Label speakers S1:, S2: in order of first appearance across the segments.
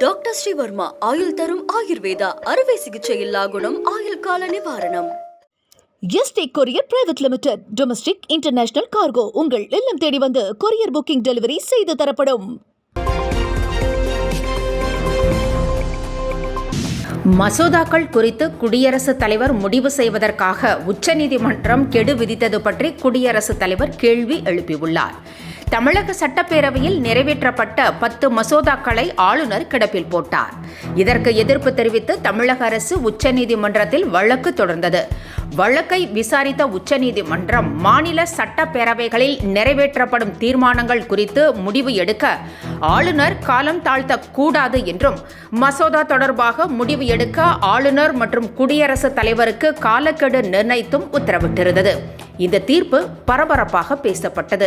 S1: Doctor Sreevarma ஆயுள் தரும் ஆயுர்வேதா அறுவை சிகிச்சையில்லா குணம் ஆயுள் கால நிவாரணம்.
S2: Yesterday courier private limited domestic international cargo உங்கள் இல்லம் தேடி வந்து கொரியர் புக்கிங் டெலிவரி செய்து தரப்படும்.
S3: மசோதாக்கள் குறித்து குடியரசுத் தலைவர் முடிவு செய்வதற்காக உச்சநீதிமன்றம் கெடு விதித்தது பற்றி குடியரசுத் தலைவர் கேள்வி எழுப்பியுள்ளார். தமிழக சட்டப்பேரவையில் நிறைவேற்றப்பட்ட 10 மசோதாக்களை ஆளுநர் கிடப்பில் போட்டார். இதற்கு எதிர்ப்பு தெரிவித்து தமிழக அரசு உச்சநீதிமன்றத்தில் வழக்கு தொடர்ந்தது. வழக்கை விசாரித்த உச்சநீதிமன்றம் மாநில சட்டப்பேரவைகளில் நிறைவேற்றப்படும் தீர்மானங்கள் குறித்து முடிவு எடுக்க ஆளுநர் காலம் தாழ்த்தக்கூடாது என்றும், மசோதா தொடர்பாக முடிவு எடுக்க ஆளுநர் மற்றும் குடியரசுத் தலைவருக்கு காலக்கெடு நிர்ணயித்தும் உத்தரவிட்டிருந்தது. இந்த தீர்ப்பு பரபரப்பாக பேசப்பட்டது.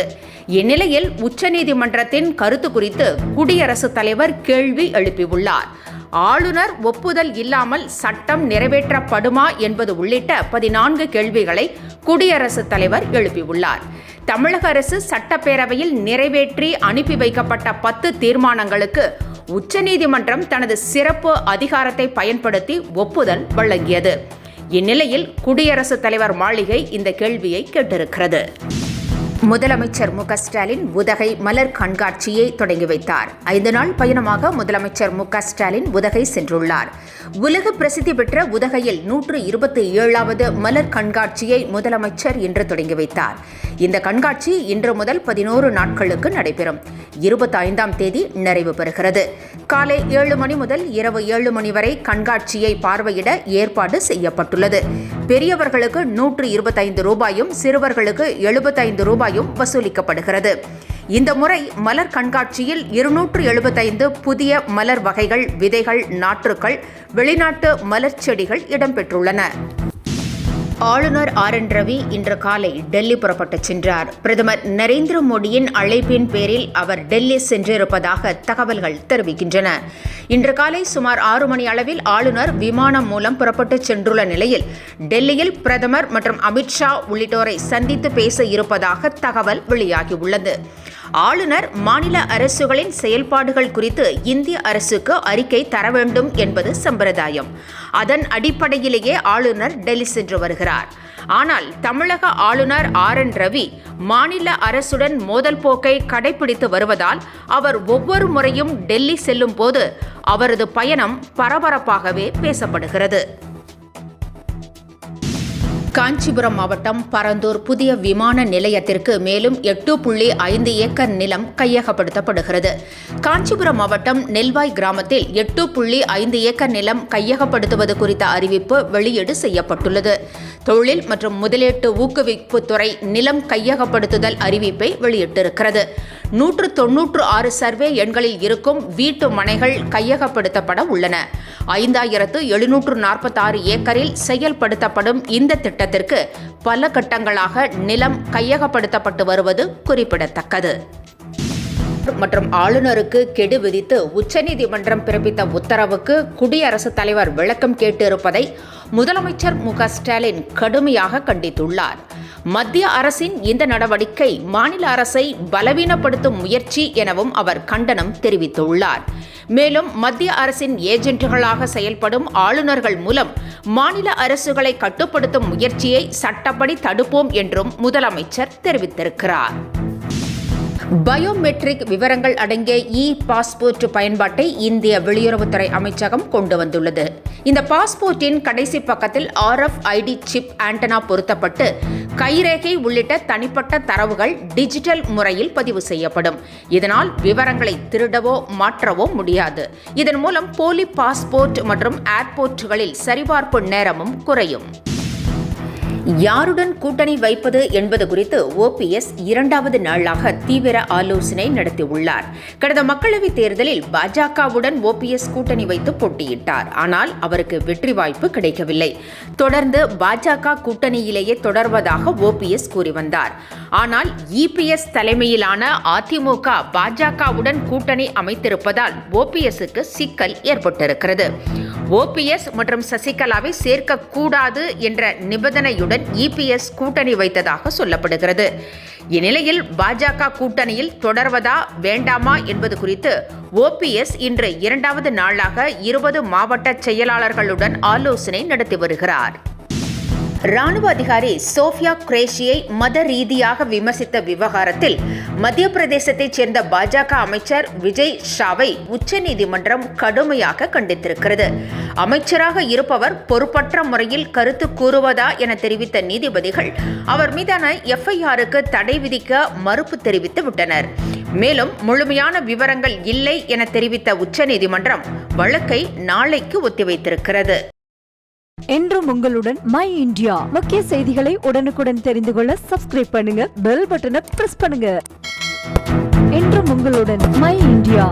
S3: இந்நிலையில் உச்சநீதிமன்றத்தின் கருத்து குறித்து குடியரசுத் தலைவர் கேள்வி எழுப்பியுள்ளார். ஆளுநர் ஒப்புதல் இல்லாமல் சட்டம் நிறைவேற்றப்படுமா என்பது உள்ளிட்ட 14 கேள்விகளை குடியரசுத் தலைவர் எழுப்பியுள்ளார். தமிழக அரசு சட்டப்பேரவையில் நிறைவேற்றி அனுப்பி வைக்கப்பட்ட 10 தீர்மானங்களுக்கு உச்சநீதிமன்றம் தனது சிறப்பு அதிகாரத்தை பயன்படுத்தி ஒப்புதல் வழங்கியது. இந்நிலையில் குடியரசுத் தலைவர் மாளிகை இந்த கேள்வியை கேட்டிருக்கிறது. முதலமைச்சர் மு.க.ஸ்டாலின் உதகை மலர் கண்காட்சியை தொடங்கி வைத்தார். 5 நாள் பயணமாக முதலமைச்சர் மு.க.ஸ்டாலின் உதகை சென்றுள்ளார். உலக பிரசித்தி பெற்ற உதகையில் 127வது மலர் கண்காட்சியை முதலமைச்சர் இன்று தொடங்கி வைத்தார். இந்த கண்காட்சி இன்று முதல் 11 நாட்களுக்கு நடைபெறும். 25ஆம் தேதி நிறைவு பெறுகிறது. காலை 7 மணி முதல் இரவு 7 மணி வரை கண்காட்சியை பார்வையிட ஏற்பாடு செய்யப்பட்டுள்ளது. பெரியவர்களுக்கு 125 ரூபாயும் சிறுவர்களுக்கு 75 ரூபாயும் வசூலிக்கப்படுகிறது. இந்த முறை மலர் கண்காட்சியில் 275 புதிய மலர் வகைகள், விதைகள், நாற்றுக்கள், வெளிநாட்டு மலர் செடிகள் இடம்பெற்றுள்ளன. ஆளுநர் RN ரவி இன்று காலை டெல்லி புறப்பட்டுச் சென்றார். பிரதமர் நரேந்திர மோடியின் அழைப்பின் பேரில் அவர் டெல்லி சென்றிருப்பதாக தகவல்கள் தெரிவிக்கின்றன. இன்று காலை சுமார் 6 மணி அளவில் ஆளுநர் விமானம் மூலம் புறப்பட்டுச் சென்றுள்ள நிலையில் டெல்லியில் பிரதமர் மற்றும் அமித்ஷா உள்ளிட்டோரை சந்தித்து பேச இருப்பதாக தகவல் வெளியாகியுள்ளது. ஆளுநர் மாநில அரசுகளின் செயல்பாடுகள் குறித்து இந்திய அரசுக்கு அறிக்கை தர வேண்டும் என்பது சம்பிரதாயம். அதன் அடிப்படையிலேயே ஆளுநர் டெல்லி சென்று வருகிறார். ஆனால் தமிழக ஆளுநர் RN ரவி மாநில அரசுடன் மோதல் போக்கை கடைபிடித்து வருவதால் அவர் ஒவ்வொரு முறையும் டெல்லி செல்லும் போது அவரது பயணம் பரபரப்பாகவே பேசப்படுகிறது. காஞ்சிபுரம் மாவட்டம் பரந்தூர் புதிய விமான நிலையத்திற்கு மேலும் 8.5 ஏக்கர் நிலம் கையகப்படுத்தப்படுகிறது. காஞ்சிபுரம் மாவட்டம் நெல்வாய் கிராமத்தில் 8.5 ஏக்கர் நிலம் கையகப்படுத்துவது குறித்த அறிவிப்பு வெளியீடு செய்யப்பட்டுள்ளது. தொழில் மற்றும் முதலீட்டு ஊக்குவிப்புத்துறை நிலம் கையகப்படுத்துதல் அறிவிப்பை வெளியிட்டிருக்கிறது. 196 சர்வே எண்களில் இருக்கும் வீட்டு மனைகள் கையகப்படுத்தப்பட உள்ளன. 5746 ஏக்கரில் செயல்படுத்தப்படும் இந்த திட்டத்திற்கு பல கட்டங்களாக நிலம் கையகப்படுத்தப்பட்டு வருவது குறிப்பிடத்தக்கது. மற்றும் ஆளுநருக்கு கெடு விதித்து உச்சநீதிமன்றம் பிறப்பித்த உத்தரவுக்கு குடியரசுத் தலைவர் விளக்கம் கேட்டிருப்பதை முதலமைச்சர் மு.க.ஸ்டாலின் கடுமையாக கண்டித்துள்ளார். மத்திய அரசின் இந்த நடவடிக்கை மாநில அரசை பலவீனப்படுத்தும் முயற்சி எனவும் அவர் கண்டனம் தெரிவித்துள்ளார். மேலும் மத்திய அரசின் ஏஜென்ட்டுகளாக செயல்படும் ஆளுநர்கள் மூலம் மாநில அரசுகளை கட்டுப்படுத்தும் முயற்சியை சட்டப்படி தடுப்போம் என்றும் முதலமைச்சர் தெரிவித்திருக்கிறார். பயோமெட்ரிக் விவரங்கள் அடங்கிய பாஸ்போர்ட் பயன்பாட்டை இந்திய வெளியுறவுத்துறை அமைச்சகம் கொண்டு வந்துள்ளது. இந்த பாஸ்போர்ட்டின் கடைசி பக்கத்தில் RFID சிப் ஆண்டனா பொருத்தப்பட்டு கைரேகை உள்ளிட்ட தனிப்பட்ட தரவுகள் டிஜிட்டல் முறையில் பதிவு செய்யப்படும். இதனால் விவரங்களை திருடவோ மாற்றவோ முடியாது. இதன் மூலம் போலி பாஸ்போர்ட் மற்றும் ஏர்போர்ட்டுகளில் சரிபார்ப்பு நேரமும் குறையும். யாருடன் கூட்டணி வைப்பது என்பது குறித்து OPS 2வது நாளாக தீவிர ஆலோசனை நடத்தியுள்ளார். கடந்த மக்களவைத் தேர்தலில் பாஜகவுடன் OPS கூட்டணி வைத்து போட்டியிட்டார். ஆனால் அவருக்கு வெற்றி வாய்ப்பு கிடைக்கவில்லை. தொடர்ந்து பாஜக கூட்டணியிலேயே தொடர்வதாக OPS கூறி வந்தார். ஆனால் EPS தலைமையிலான அதிமுக பாஜகவுடன் கூட்டணி அமைத்திருப்பதால் OPSக்கு சிக்கல் ஏற்பட்டிருக்கிறது. OPS மற்றும் சசிகலாவை சேர்க்கக்கூடாது என்ற நிபந்தனையுடன் EPS கூட்டணி வைத்ததாக சொல்லப்படுகிறது. இந்நிலையில் பாஜக கூட்டணியில் தொடர்வதா வேண்டாமா என்பது குறித்து ஓபிஎஸ் இன்று 2வது நாளாக 20 மாவட்ட செயலாளர்களுடன் ஆலோசனை நடத்தி வருகிறார். ராணுவ அதிகாரி சோஃபியா குரேஷியை மத ரீதியாக விமர்சித்த விவகாரத்தில் மத்திய பிரதேசத்தைச் சேர்ந்த பாஜக அமைச்சர் விஜய் ஷாவை உச்சநீதிமன்றம் கடுமையாக கண்டித்திருக்கிறது. அமைச்சராக இருப்பவர் பொறுப்பற்ற முறையில் கருத்து கூறுவதா என தெரிவித்த நீதிபதிகள் அவர் மீதான எஃப்ஐஆருக்கு தடை விதிக்க மறுப்பு தெரிவித்து விட்டனர். மேலும் முழுமையான விவரங்கள் இல்லை என தெரிவித்த உச்சநீதிமன்றம் வழக்கை நாளைக்கு ஒத்திவைத்திருக்கிறது.
S4: என்றும் உங்களுடன் மை இந்தியா. முக்கிய செய்திகளை உடனுக்குடன் தெரிந்து கொள்ள சப்ஸ்கிரைப் பண்ணுங்க, பெல் பட்டனை பிரஸ் பண்ணுங்க. என்றும் உங்களுடன் மை இந்தியா.